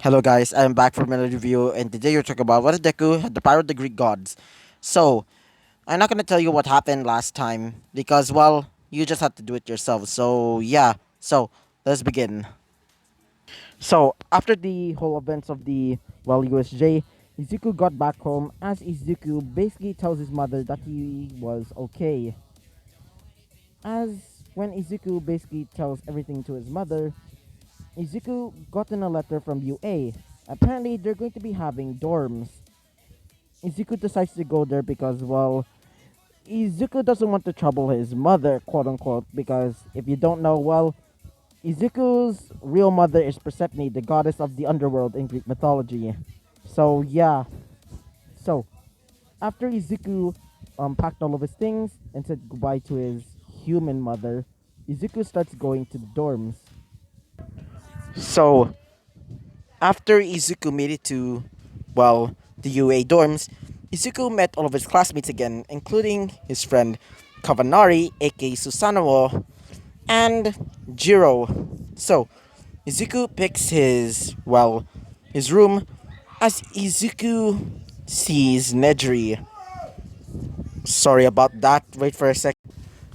Hello guys, I'm back for another review and today we're talking about what is Deku, the Power of the Greek Gods. So, I'm not gonna tell you what happened last time because well, you just have to do it yourself. So yeah, let's begin. So after the whole events of the USJ, Izuku got back home as Izuku basically tells his mother that he was okay. As when Izuku basically tells everything to his mother, Izuku gotten a letter from UA. Apparently, they're going to be having dorms. Izuku decides to go there because, well, Izuku doesn't want to trouble his mother, quote unquote, because if you don't know, well, Izuku's real mother is Persephone, the goddess of the underworld in Greek mythology. So, yeah. So, after Izuku packed all of his things and said goodbye to his human mother, Izuku starts going to the dorms. So, after Izuku made it to, the UA dorms, Izuku met all of his classmates again, including his friend Kavanari, aka Susanoo, and Jiro. So, Izuku picks his room as Izuku sees Nejiri. Sorry about that, wait for a sec.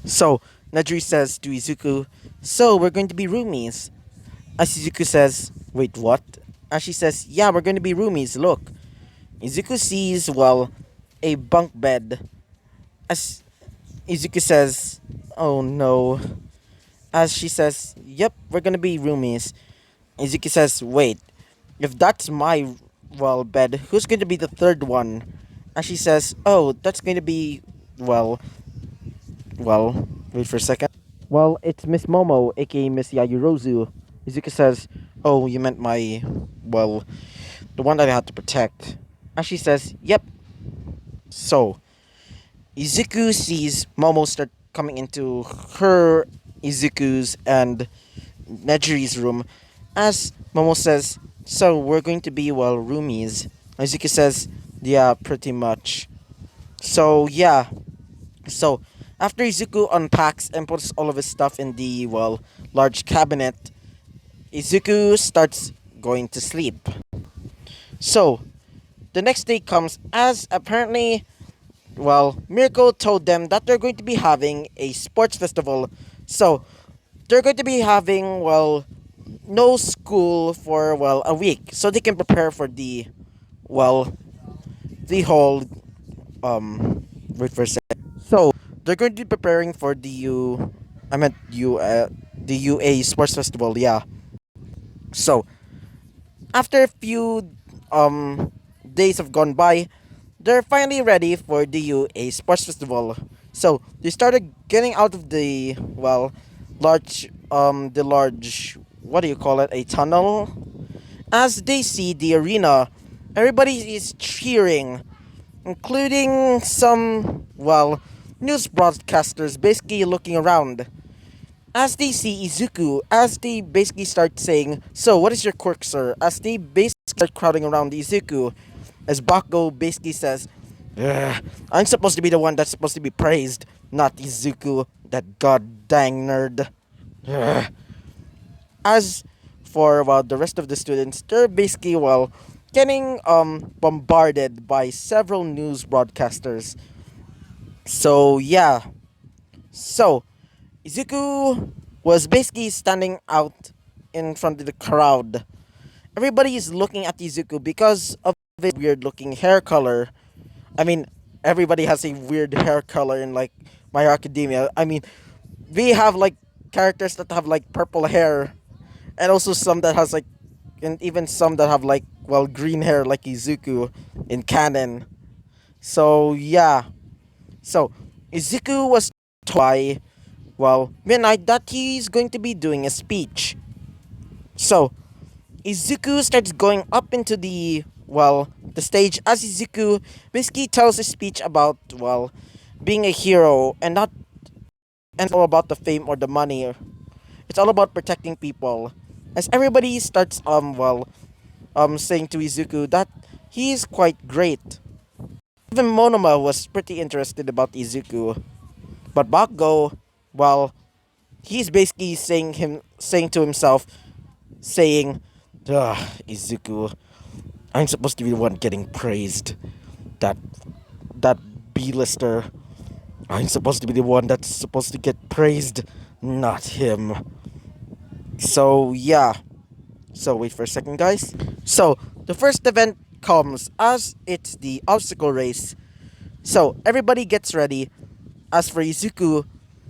So, Nejiri says to Izuku, so we're going to be roomies. As Izuku says, wait, what? As she says, yeah, we're going to be roomies, look. Izuku sees, a bunk bed. As Izuku says, oh no. As she says, yep, we're going to be roomies. Izuku says, wait, if that's my, bed, who's going to be the third one? As she says, oh, that's going to be, well, wait for a second. Well, it's Miss Momo, aka Miss Yayurozu. Izuku says, oh, you meant my, well, the one that I had to protect. And she says, yep. So, Izuku sees Momo start coming into her, Izuku's, and Nejiri's room. As Momo says, so we're going to be, roomies. Izuku says, yeah, pretty much. So, yeah. So, after Izuku unpacks and puts all of his stuff in the, large cabinet, Izuku starts going to sleep. So, the next day comes as apparently, Miracle told them that they're going to be having a sports festival. So, they're going to be having, no school for, a week. So they can prepare for well, the whole, wait for a sec. So, they're going to be preparing for the UA Sports Festival, yeah. So, after a few days have gone by, they're finally ready for the UA Sports Festival. So they started getting out of the large, what do you call it, a tunnel. As they see the arena, everybody is cheering, including some news broadcasters basically looking around. As they see Izuku, as they basically start saying, so what is your quirk, sir? As they basically start crowding around Izuku, as Bakugo basically says, "Ugh, I'm supposed to be the one that's supposed to be praised, not Izuku, that god dang nerd." Ugh. As for the rest of the students, they're basically getting bombarded by several news broadcasters. So yeah. So Izuku was basically standing out in front of the crowd. Everybody is looking at Izuku because of his weird looking hair color. I mean, everybody has a weird hair color in My Hero Academia. I mean, we have characters that have purple hair, and also some that has and even some that have green hair like Izuku in canon. So yeah. So Izuku was told by Midnight that he's going to be doing a speech. So Izuku starts going up into the stage as Izuku basically tells a speech about being a hero and not and all about the fame or the money. It's all about protecting people. As everybody starts saying to Izuku that he's quite great. Even Monoma was pretty interested about Izuku. But Bakugo, well, he's basically saying to himself, saying Izuku. I'm supposed to be the one getting praised. That that B-lister. I'm supposed to be the one that's supposed to get praised, not him. So yeah. So wait for a second, guys. So the first event comes as it's the obstacle race. So everybody gets ready. As for Izuku,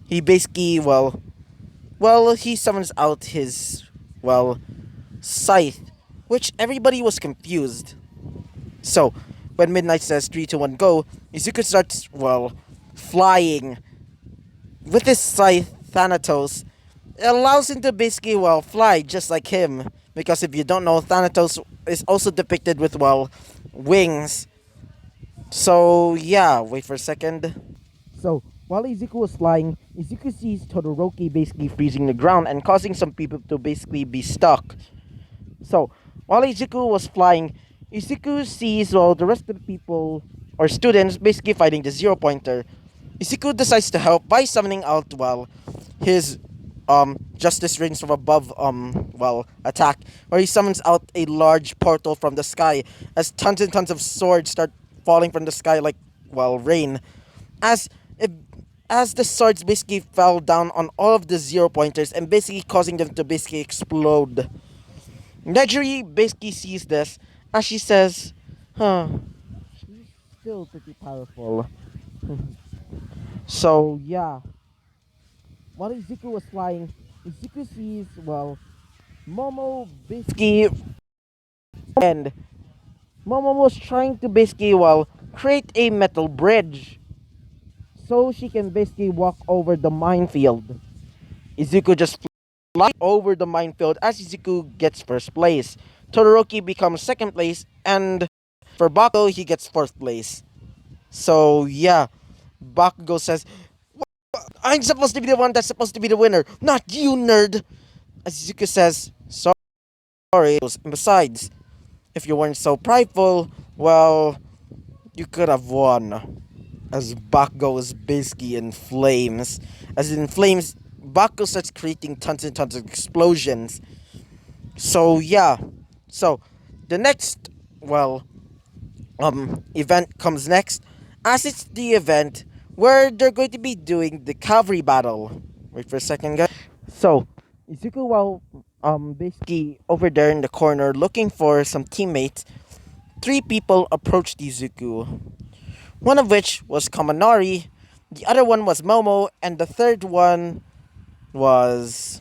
he basically he summons out his scythe, which everybody was confused. So when Midnight says 3, 2, 1, go, Izuku starts flying with his scythe Thanatos. It allows him to basically fly just like him. Because if you don't know, Thanatos is also depicted with wings. So yeah, wait for a second. So while Izuku was flying, Izuku sees Todoroki basically freezing the ground and causing some people to basically be stuck. So while Izuku was flying, Izuku sees the rest of the people or students basically fighting the zero pointer. Izuku decides to help by summoning out his justice rings from above attack, where he summons out a large portal from the sky as tons and tons of swords start falling from the sky like rain. As if as the swords basically fell down on all of the zero pointers and basically causing them to basically explode. Nejiri basically sees this as she says, he's still pretty powerful. So yeah, while Izuku was flying, Izuku sees Momo basically and Momo was trying to basically create a metal bridge so she can basically walk over the minefield. Izuku just flies over the minefield as Izuku gets first place. Todoroki becomes second place, and for Bakugo, he gets fourth place. So yeah, Bakugo says, I'm supposed to be the one that's supposed to be the winner, not you, nerd! As Izuku says, sorry. And besides, if you weren't so prideful, you could have won. As Bakugo is basically in flames. As in flames, Bakugo starts creating tons and tons of explosions. So yeah. So the next event comes next, as it's the event where they're going to be doing the cavalry battle. Wait for a second, guys. So Izuku basically over there in the corner looking for some teammates, three people approached Izuku. One of which was Kaminari, the other one was Momo, and the third one was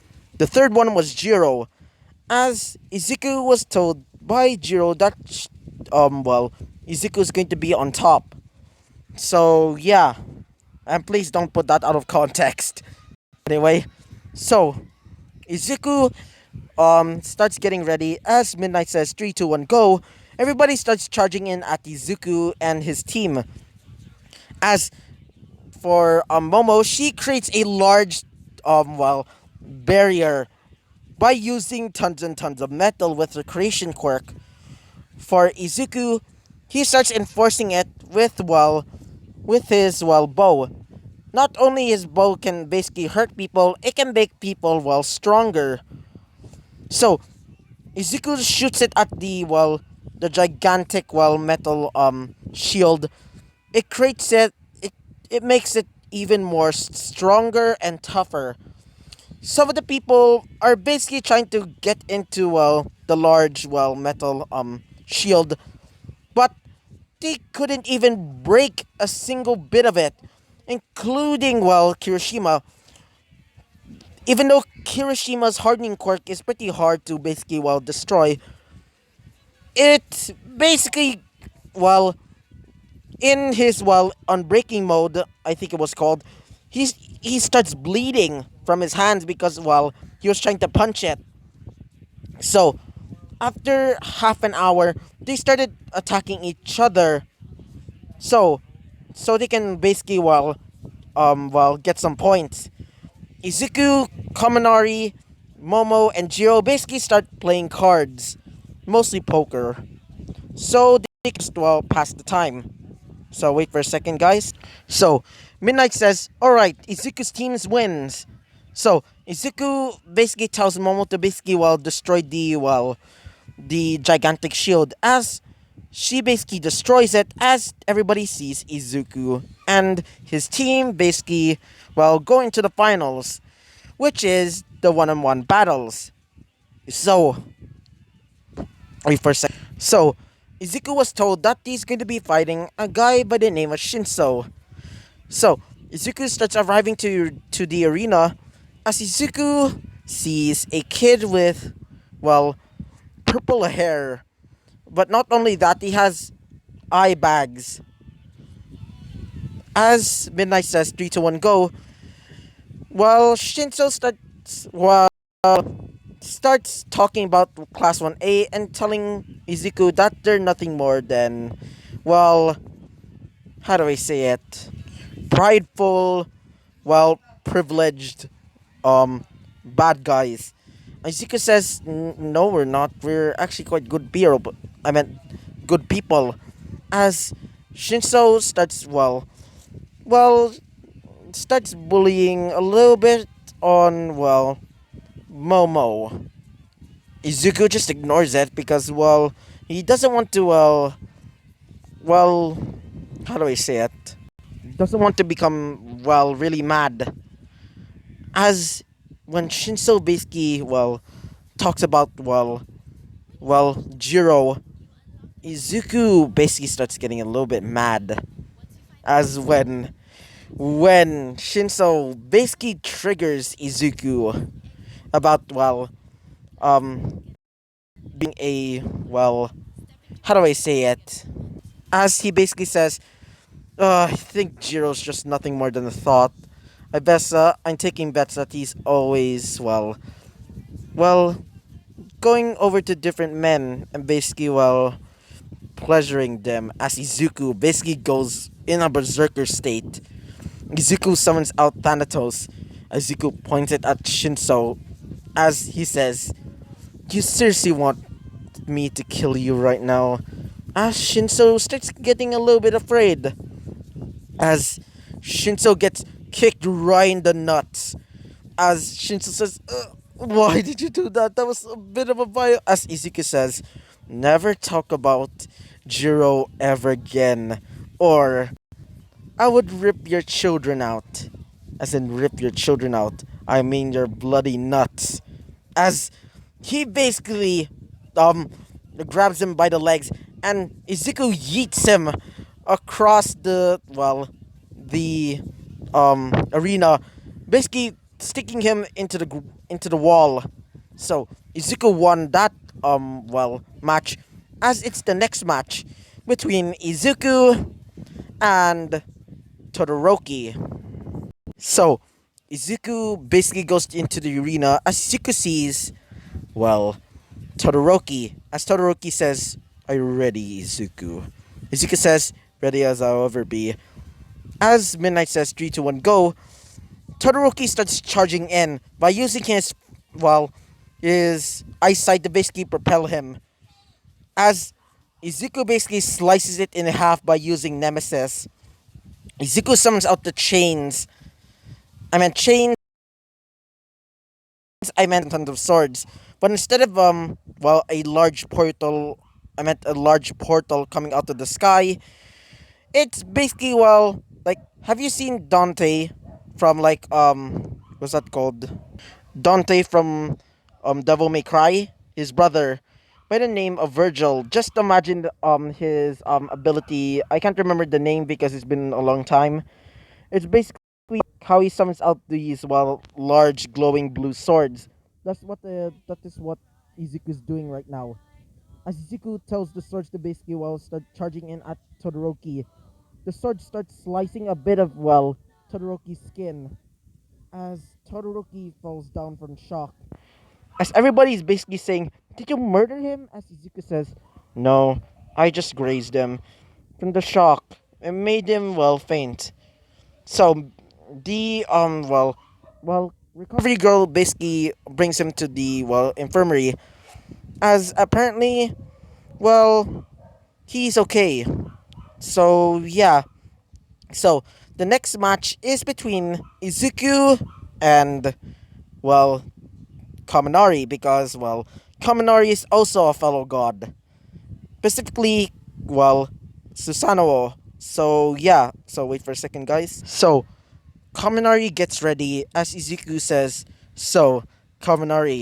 Jiro. As Izuku was told by Jiro that Izuku is going to be on top. So yeah, and please don't put that out of context. Anyway, so Izuku starts getting ready as Midnight says 3, 2, 1, go. Everybody starts charging in at Izuku and his team. As for Momo, she creates a large barrier by using tons and tons of metal with her creation quirk. For Izuku, he starts enforcing it with his bow. Not only his bow can basically hurt people, it can make people stronger. So Izuku shoots it at the gigantic metal shield. It creates it makes it even more stronger and tougher. Some of the people are basically trying to get into the large metal shield, but they couldn't even break a single bit of it, including Kirishima. Even though Kirishima's hardening quirk is pretty hard to basically destroy, it basically well in his unbreaking mode, I think it was called, he starts bleeding from his hands because he was trying to punch it. So after half an hour, they started attacking each other. So they can basically get some points. Izuku, Kaminari, Momo, and Jiro basically start playing cards, mostly poker. So they just pass the time. So wait for a second, guys. So Midnight says, "All right, Izuku's team wins." So Izuku basically tells Momo to basically destroy the gigantic shield as she basically destroys it as everybody sees Izuku and his team basically, well, going to the finals, which is the one-on-one battles. So, wait for a sec. So, Izuku was told that he's going to be fighting a guy by the name of Shinso. So, Izuku starts arriving to the arena as Izuku sees a kid with, well, purple hair. But not only that, he has eye bags. As Midnight says 3 to 1 go, well, Shinso starts talking about Class 1A and telling Izuku that they're nothing more than, well, how do I say it? Prideful, well, privileged, bad guys. Izuku says, no, we're not. We're actually quite good people. I meant, good people. As Shinso starts bullying a little bit on, well, Momo. Izuku just ignores it because, well, he doesn't want to, well, how do I say it? Doesn't want to become, well, really mad. As when Shinso basically, well, talks about, Jiro, Izuku basically starts getting a little bit mad. As when Shinso basically triggers Izuku about, um, being a, well, how do I say it? As he basically says, I think Jiro's just nothing more than a thought. I'm taking bets that he's always, well, going over to different men and basically, well, pleasuring them as Izuku basically goes in a berserker state. Izuku summons out Thanatos. Izuku points it at Shinso as he says, you seriously want me to kill you right now? As Shinso starts getting a little bit afraid. As Shinso gets kicked right in the nuts. As Shinso says, why did you do that? That was a bit of a violence. As Izuku says, never talk about Jiro ever again. Or I would rip your children out. As in, rip your children out. I mean, your bloody nuts. As he basically, grabs him by the legs, and Izuku yeets him across the arena, basically sticking him into the wall. So Izuku won that match, as it's the next match between Izuku and Todoroki. So Izuku basically goes into the arena as Izuku sees, well, Todoroki. As Todoroki says, are you ready, Izuku? Izuku says, ready as I'll ever be. As Midnight says 3 to 1 go, Todoroki starts charging in by using his eyesight to basically propel him. As Izuku basically slices it in half by using Nemesis. Izuku summons out the chains. Chains, I meant tons of swords. But instead of a large portal, I meant a large portal coming out of the sky. It's basically, have you seen Dante from what's that called? Dante from Devil May Cry, his brother by the name of Virgil. Just imagine his ability. I can't remember the name because it's been a long time. It's basically how he summons out these large glowing blue swords. That is what Izuku's doing right now. As Izuku tells the swords to basically start charging in at Todoroki, the sword starts slicing a bit of Todoroki's skin as Todoroki falls down from shock. As everybody's basically saying, did you murder him? As Izuku says, no, I just grazed him. From the shock, it made him faint. So the recovery girl basically brings him to the infirmary, as apparently he's okay. So yeah. So the next match is between Izuku and Kaminari, because Kaminari is also a fellow god. Specifically, well, Susanoo. So yeah, so wait for a second, guys. So Kaminari gets ready as Izuku says, "So, Kaminari,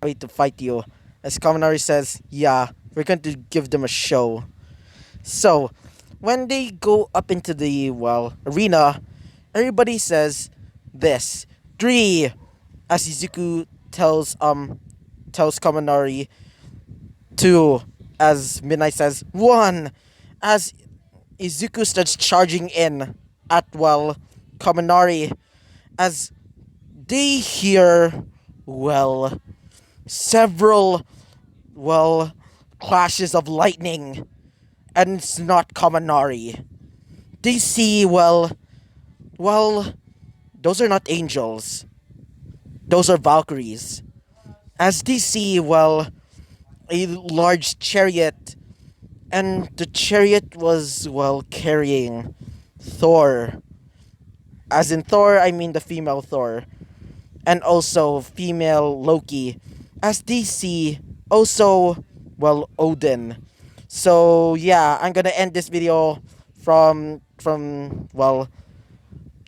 wait to fight you." As Kaminari says, "Yeah, we're going to give them a show." So, when they go up into the, well, arena, everybody says this. 3, as Izuku tells Kaminari. 2, as Midnight says. 1, as Izuku starts charging in at, well, Kaminari, as they hear, well, several, well, clashes of lightning, and it's not Kaminari. They see, well, those are not angels. Those are Valkyries. As they see, well, a large chariot, and the chariot was, well, carrying Thor. As in Thor, I mean the female Thor. And also female Loki. As they see, also, well, Odin. So yeah, I'm gonna end this video from well,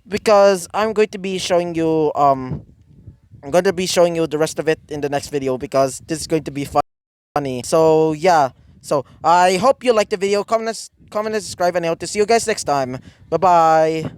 because I'm going to be showing you the rest of it in the next video because this is going to be funny. So yeah, so I hope you liked the video. Comment and subscribe, and I hope to see you guys next time. Bye bye.